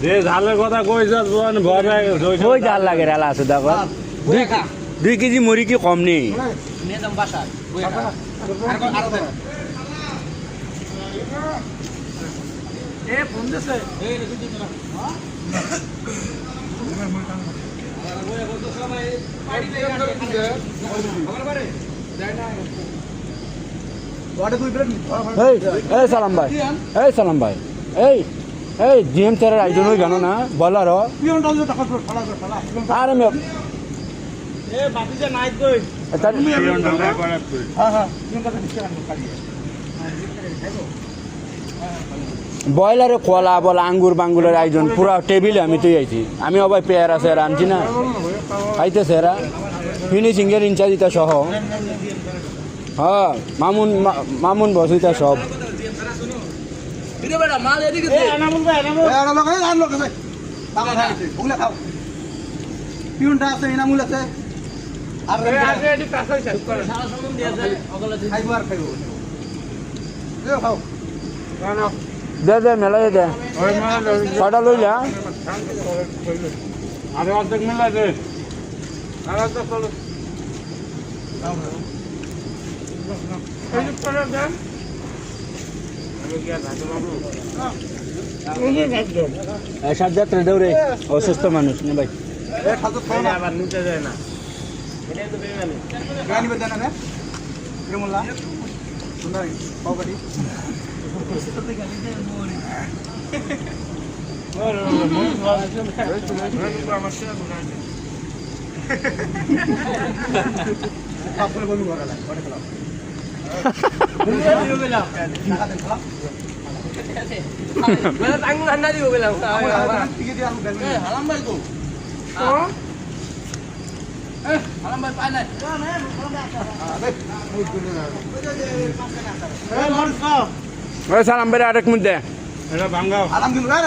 যে ঝালের কথা কইছ ওই জাল লাগে রেলা আছে দেখো 2 কেজি মুড়ি কি কম নেই সালাম ভাই এই জিএম স্যারের আয়োজন হয়ে গেল না বলার আরে বয়লারে কলা বলা আঙ্গুর বাঙ্গুরের আয়োজন পুরা টেবিলে আমি তুই আইছি আমি অবাই পেয়ার আছে আনছি না খাইতেছে এরা ফিনিশিং এর ইনচার্জ ইটা সহ হ্যাঁ মামুন বস ইটা সব দে মেলা দে কটা লইলা আরে অর্ধেক মেলা দে আর অর্ধেক চলো সাজ্জাদ দৌড়ে অসুস্থ মানুষ না ভাই আবার নিতে যায় না সালাম বেড়ে আরেক মধ্যে এটা ভাঙ্গাও আলহামদুলিল্লাহ